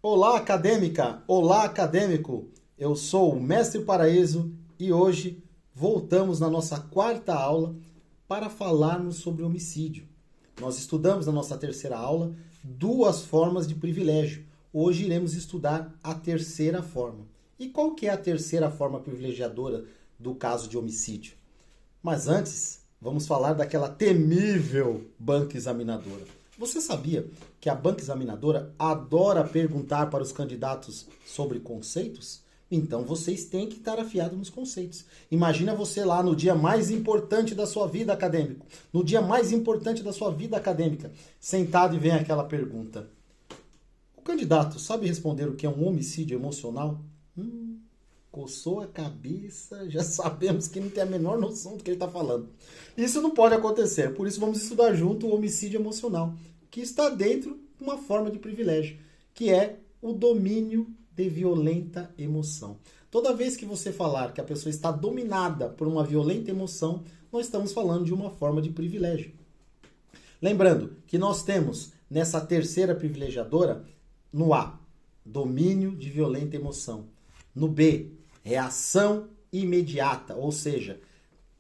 Olá, acadêmica! Olá, acadêmico! Eu sou o Mestre Paraíso e hoje voltamos na nossa quarta aula para falarmos sobre homicídio. Nós estudamos na nossa terceira aula duas formas de privilégio. Hoje iremos estudar a terceira forma. E qual que é a terceira forma privilegiadora do caso de homicídio? Mas antes, vamos falar daquela temível banca examinadora. Você sabia que a banca examinadora adora perguntar para os candidatos sobre conceitos? Então vocês têm que estar afiados nos conceitos. Imagina você lá no dia mais importante da sua vida acadêmica, no dia mais importante da sua vida acadêmica, sentado e vem aquela pergunta. O candidato sabe responder o que é um homicídio emocional? Coçou a cabeça, já sabemos que não tem a menor noção do que ele está falando. Isso não pode acontecer, por isso vamos estudar junto o homicídio emocional, que está dentro de uma forma de privilégio, que é o domínio de violenta emoção. Toda vez que você falar que a pessoa está dominada por uma violenta emoção, nós estamos falando de uma forma de privilégio. Lembrando que nós temos nessa terceira privilegiadora, no A, domínio de violenta emoção. No B, reação imediata, ou seja,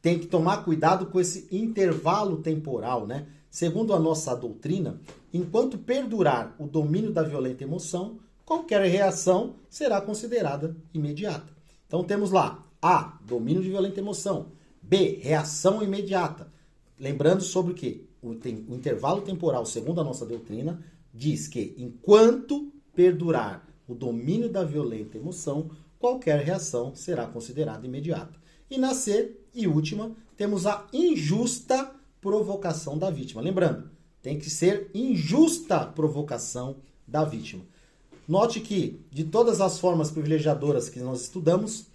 tem que tomar cuidado com esse intervalo temporal, né? Segundo a nossa doutrina, enquanto perdurar o domínio da violenta emoção, qualquer reação será considerada imediata. Então temos lá A, domínio de violenta emoção. B, reação imediata. Lembrando sobre o quê? O intervalo temporal, segundo a nossa doutrina, diz que enquanto perdurar o domínio da violenta emoção, qualquer reação será considerada imediata. E na C, e última, temos a injusta provocação da vítima. Lembrando, tem que ser injusta provocação da vítima. Note que, de todas as formas privilegiadoras que nós estudamos,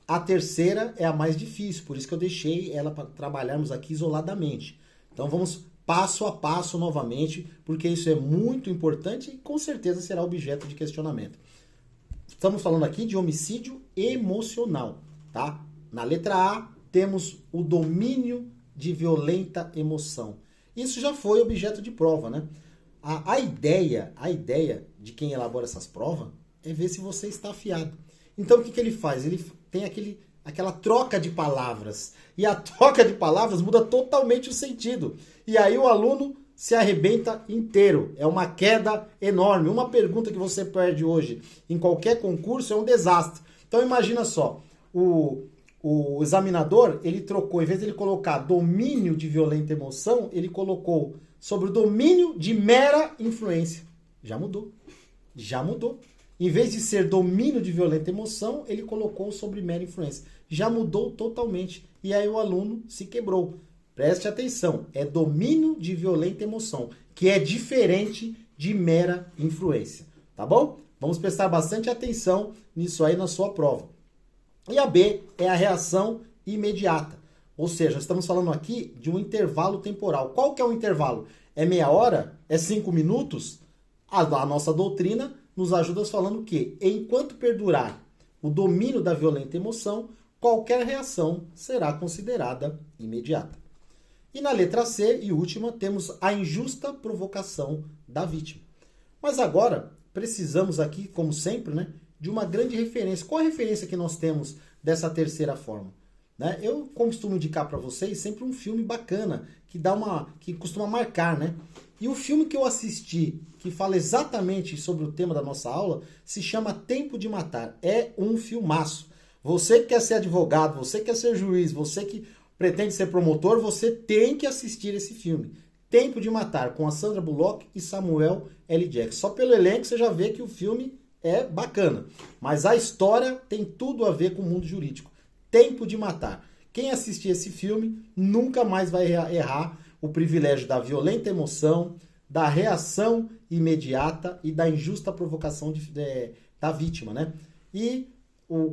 a terceira é a mais difícil, por isso que eu deixei ela para trabalharmos aqui isoladamente. Então vamos passo a passo novamente, porque isso é muito importante e com certeza será objeto de questionamento. Estamos falando aqui de homicídio emocional, tá? Na letra A, temos o domínio de violenta emoção. Isso já foi objeto de prova, né? A ideia de quem elabora essas provas é ver se você está afiado. Então, o que ele faz? Ele tem aquela troca de palavras. E a troca de palavras muda totalmente o sentido. E aí o aluno se arrebenta inteiro. É uma queda enorme. Uma pergunta que você perde hoje em qualquer concurso é um desastre. Então imagina só, o examinador, ele trocou, em vez de ele colocar domínio de violenta emoção, ele colocou sobre o domínio de mera influência. Já mudou. Já mudou. Em vez de ser domínio de violenta emoção, ele colocou sobre mera influência. Já mudou totalmente. E aí o aluno se quebrou. Preste atenção, é domínio de violenta emoção, que é diferente de mera influência, tá bom? Vamos prestar bastante atenção nisso aí na sua prova. E a B é a reação imediata, ou seja, estamos falando aqui de um intervalo temporal. Qual que é o intervalo? É meia hora? É 5 minutos? A nossa doutrina nos ajuda falando que, enquanto perdurar o domínio da violenta emoção, qualquer reação será considerada imediata. E na letra C, e última, temos a injusta provocação da vítima. Mas agora, precisamos aqui, como sempre, né, de uma grande referência. Qual a referência que nós temos dessa terceira forma? Né? Eu costumo indicar para vocês sempre um filme bacana, que costuma marcar, né? E o filme que eu assisti, que fala exatamente sobre o tema da nossa aula, se chama Tempo de Matar. É um filmaço. Você que quer ser advogado, você que quer ser juiz, você que pretende ser promotor, você tem que assistir esse filme. Tempo de Matar, com a Sandra Bullock e Samuel L. Jackson. Só pelo elenco você já vê que o filme é bacana. Mas a história tem tudo a ver com o mundo jurídico. Tempo de Matar. Quem assistir esse filme nunca mais vai errar o privilégio da violenta emoção, da reação imediata e da injusta provocação da vítima, né? E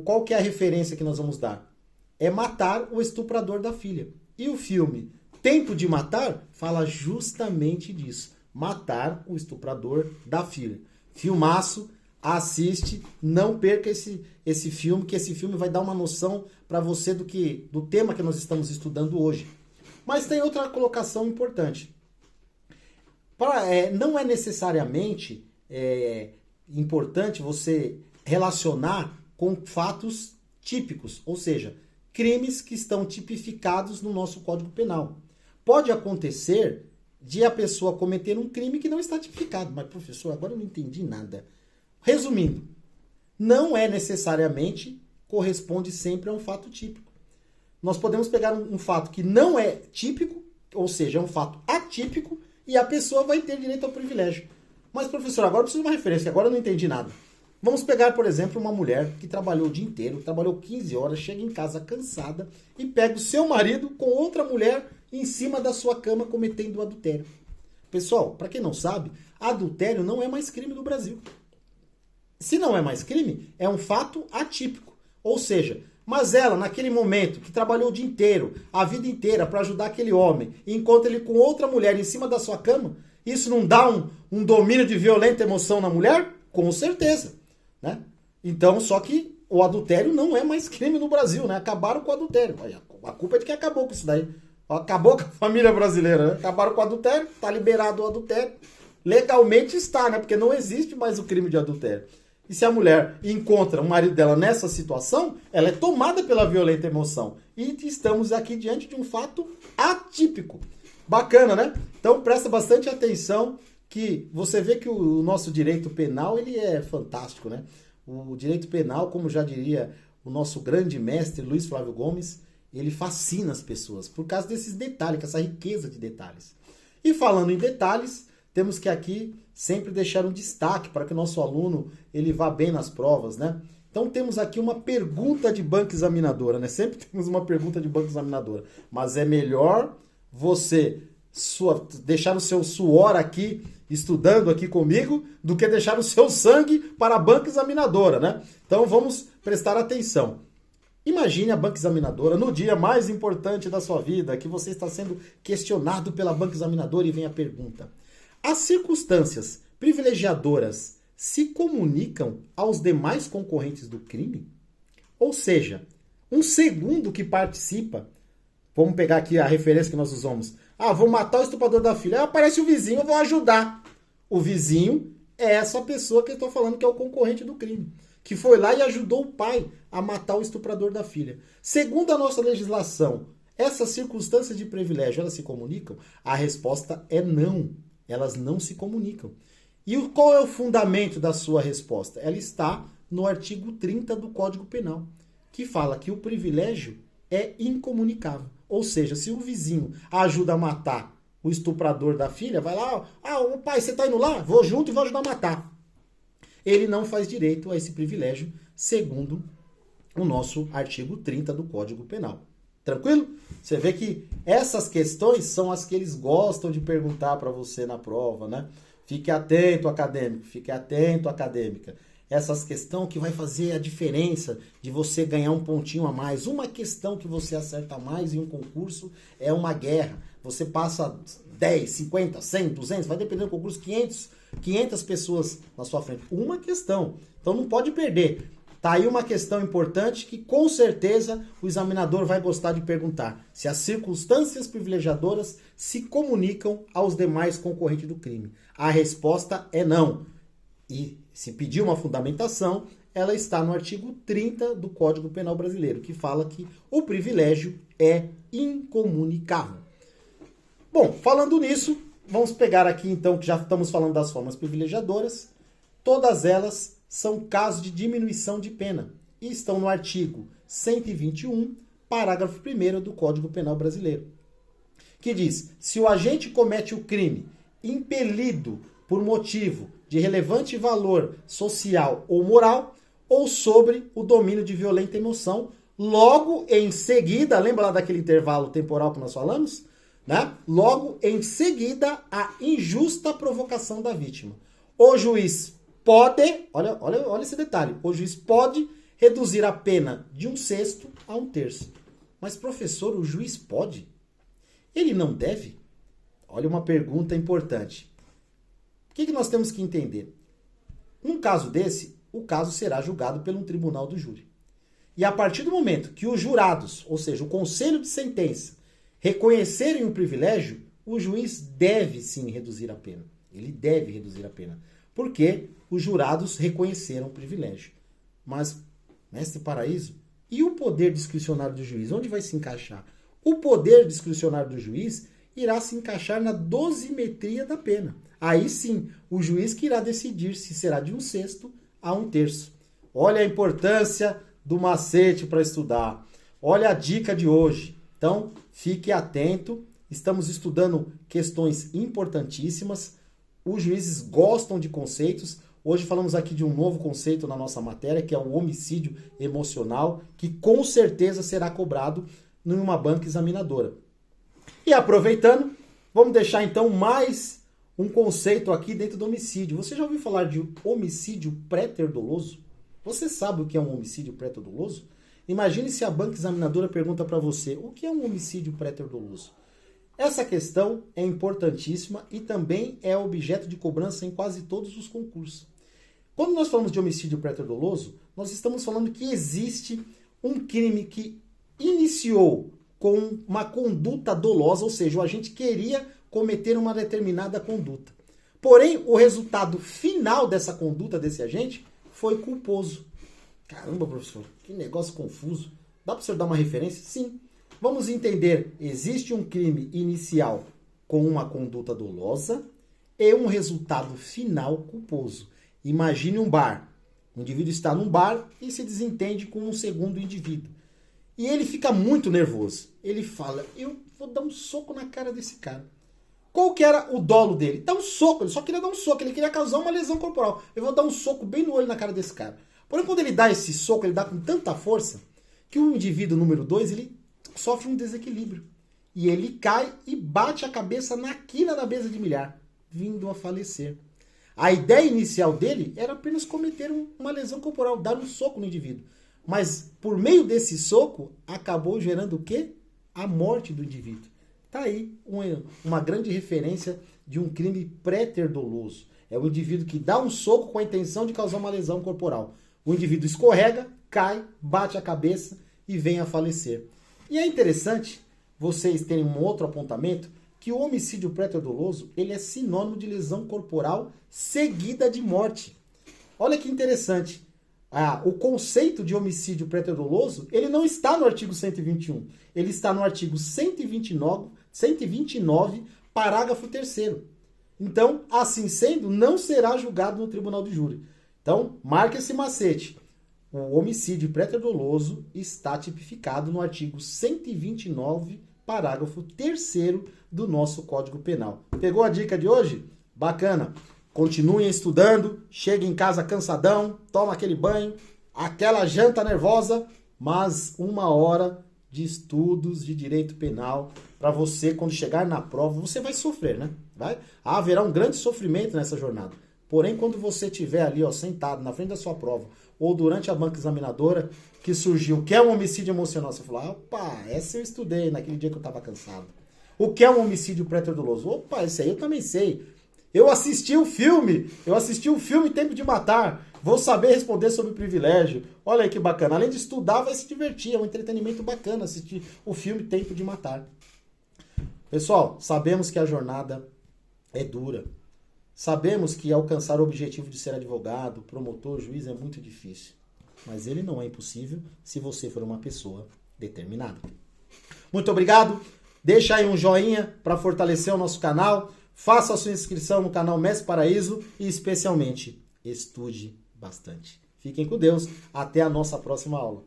qual que é a referência que nós vamos dar? É Matar o Estuprador da Filha. E o filme Tempo de Matar fala justamente disso. Matar o estuprador da filha. Filmaço, assiste, não perca esse filme, que esse filme vai dar uma noção para você do tema que nós estamos estudando hoje. Mas tem outra colocação importante. Não é necessariamente importante você relacionar com fatos típicos, ou seja, crimes que estão tipificados no nosso Código Penal. Pode acontecer de a pessoa cometer um crime que não está tipificado. Mas, professor, agora eu não entendi nada. Resumindo, não é necessariamente corresponde sempre a um fato típico. Nós podemos pegar um fato que não é típico, ou seja, é um fato atípico, e a pessoa vai ter direito ao privilégio. Mas, professor, agora eu preciso de uma referência, agora eu não entendi nada. Vamos pegar, por exemplo, uma mulher que trabalhou o dia inteiro, trabalhou 15 horas, chega em casa cansada e pega o seu marido com outra mulher em cima da sua cama cometendo adultério. Pessoal, para quem não sabe, adultério não é mais crime no Brasil. Se não é mais crime, é um fato atípico. Ou seja, mas ela, naquele momento, que trabalhou o dia inteiro, a vida inteira, para ajudar aquele homem, e encontra ele com outra mulher em cima da sua cama, isso não dá um domínio de violenta emoção na mulher? Com certeza. Né? Então, só que o adultério não é mais crime no Brasil, né? Acabaram com o adultério. A culpa é de quem acabou com isso daí. Acabou com a família brasileira, né? Acabaram com o adultério, está liberado o adultério. Legalmente está, né? Porque não existe mais o crime de adultério. E se a mulher encontra o marido dela nessa situação, ela é tomada pela violenta emoção. E estamos aqui diante de um fato atípico. Bacana, né? Então presta bastante atenção, que você vê que o nosso direito penal ele é fantástico, né? O direito penal, como já diria o nosso grande mestre Luiz Flávio Gomes, ele fascina as pessoas por causa desses detalhes, essa riqueza de detalhes. E falando em detalhes, temos que aqui sempre deixar um destaque para que o nosso aluno ele vá bem nas provas, né? Então temos aqui uma pergunta de banca examinadora, né? Sempre temos uma pergunta de banca examinadora, mas é melhor você deixar o seu suor aqui, estudando aqui comigo, do que deixar o seu sangue para a banca examinadora, né? Então vamos prestar atenção. Imagine a banca examinadora no dia mais importante da sua vida, que você está sendo questionado pela banca examinadora e vem a pergunta: as circunstâncias privilegiadoras se comunicam aos demais concorrentes do crime? Ou seja, um segundo que participa, vamos pegar aqui a referência que nós usamos, vou matar o estuprador da filha, aparece o vizinho, eu vou ajudar. O vizinho é essa pessoa que eu estou falando que é o concorrente do crime, que foi lá e ajudou o pai a matar o estuprador da filha. Segundo a nossa legislação, essas circunstâncias de privilégio, elas se comunicam? A resposta é não. Elas não se comunicam. E qual é o fundamento da sua resposta? Ela está no artigo 30 do Código Penal, que fala que o privilégio é incomunicável. Ou seja, se o vizinho ajuda a matar o estuprador da filha, vai lá, o pai, você está indo lá? Vou junto e vou ajudar a matar. Ele não faz direito a esse privilégio, segundo o nosso artigo 30 do Código Penal. Tranquilo? Você vê que essas questões são as que eles gostam de perguntar para você na prova, né? Fique atento, acadêmico. Fique atento, acadêmica. Essas questões que vai fazer a diferença de você ganhar um pontinho a mais. Uma questão que você acerta mais em um concurso é uma guerra. Você passa 10, 50, 100, 200, vai depender do concurso, 500 pessoas na sua frente. Uma questão. Então não pode perder. Tá aí uma questão importante que com certeza o examinador vai gostar de perguntar: se as circunstâncias privilegiadoras se comunicam aos demais concorrentes do crime. A resposta é não. E se pedir uma fundamentação, ela está no artigo 30 do Código Penal Brasileiro, que fala que o privilégio é incomunicável. Bom, falando nisso, vamos pegar aqui então, que já estamos falando das formas privilegiadoras. Todas elas são casos de diminuição de pena e estão no artigo 121, parágrafo 1º do Código Penal Brasileiro, que diz: se o agente comete o crime impelido por motivo de relevante valor social ou moral ou sobre o domínio de violenta emoção, logo em seguida, lembra lá daquele intervalo temporal que nós falamos? Né? Logo em seguida, a injusta provocação da vítima. O juiz pode, olha esse detalhe, o juiz pode reduzir a pena de 1/6 a 1/3. Mas, professor, o juiz pode? Ele não deve? Olha uma pergunta importante. O que nós temos que entender? Num caso desse, o caso será julgado pelo tribunal do júri. E a partir do momento que os jurados, ou seja, o conselho de sentença, reconhecerem o privilégio, o juiz deve sim reduzir a pena. Ele deve reduzir a pena. porque os jurados reconheceram o privilégio. Mas, mestre Paraíso, e o poder discricionário do juiz? Onde vai se encaixar? O poder discricionário do juiz irá se encaixar na dosimetria da pena. Aí sim, o juiz que irá decidir se será de 1/6 a 1/3. Olha a importância do macete para estudar. Olha a dica de hoje. Então, fique atento. Estamos estudando questões importantíssimas. Os juízes gostam de conceitos. Hoje falamos aqui de um novo conceito na nossa matéria, que é o homicídio emocional, que com certeza será cobrado numa banca examinadora. E aproveitando, vamos deixar então mais um conceito aqui dentro do homicídio. Você já ouviu falar de homicídio pré-ter-doloso? Você sabe o que é um homicídio pré-ter-doloso? Imagine se a banca examinadora pergunta para você, o que é um homicídio pré-ter-doloso? Essa questão é importantíssima e também é objeto de cobrança em quase todos os concursos. Quando nós falamos de homicídio pré-ter-doloso, nós estamos falando que existe um crime que iniciou com uma conduta dolosa, ou seja, o agente queria cometer uma determinada conduta. Porém, o resultado final dessa conduta desse agente foi culposo. Caramba, professor, que negócio confuso. Dá para o senhor dar uma referência? Sim. Vamos entender, existe um crime inicial com uma conduta dolosa e um resultado final culposo. Imagine um bar. O indivíduo está num bar e se desentende com um segundo indivíduo. E ele fica muito nervoso. Ele fala, eu vou dar um soco na cara desse cara. Qual que era o dolo dele? Dar um soco, ele só queria dar um soco, ele queria causar uma lesão corporal. Eu vou dar um soco bem no olho na cara desse cara. Porém, quando ele dá esse soco, ele dá com tanta força que o indivíduo número 2, ele sofre um desequilíbrio. E ele cai e bate a cabeça na quina da mesa de bilhar, vindo a falecer. A ideia inicial dele era apenas cometer uma lesão corporal, dar um soco no indivíduo. Mas, por meio desse soco, acabou gerando o quê? A morte do indivíduo. Está aí uma grande referência de um crime pré-ter-doloso. É o indivíduo que dá um soco com a intenção de causar uma lesão corporal. O indivíduo escorrega, cai, bate a cabeça e vem a falecer. E é interessante vocês terem um outro apontamento, que o homicídio pré-ter-doloso ele é sinônimo de lesão corporal seguida de morte. Olha que interessante. O conceito de homicídio pré-ter-doloso, ele não está no artigo 121. Ele está no artigo 129, parágrafo 3º. Então, assim sendo, não será julgado no tribunal de júri. Então, marque esse macete. O homicídio pré-ter-doloso está tipificado no artigo 129, parágrafo 3º do nosso Código Penal. Pegou a dica de hoje? Bacana! Continuem estudando, chegue em casa cansadão, toma aquele banho, aquela janta nervosa, mas 1 hora de estudos de direito penal para você, quando chegar na prova, você vai sofrer, né? Haverá um grande sofrimento nessa jornada. Porém, quando você estiver ali, sentado na frente da sua prova, ou durante a banca examinadora, que surgiu, o que é um homicídio emocional? Você fala, opa, essa eu estudei naquele dia que eu estava cansado. O que é um homicídio pré-ter-doloso? Opa, esse aí eu também sei. Eu assisti o filme Tempo de Matar. Vou saber responder sobre privilégio. Olha aí que bacana. Além de estudar, vai se divertir. É um entretenimento bacana assistir o filme Tempo de Matar. Pessoal, sabemos que a jornada é dura. Sabemos que alcançar o objetivo de ser advogado, promotor, juiz é muito difícil. Mas ele não é impossível se você for uma pessoa determinada. Muito obrigado. Deixa aí um joinha para fortalecer o nosso canal. Faça a sua inscrição no canal Mestre Paraíso e, especialmente, estude bastante. Fiquem com Deus. Até a nossa próxima aula.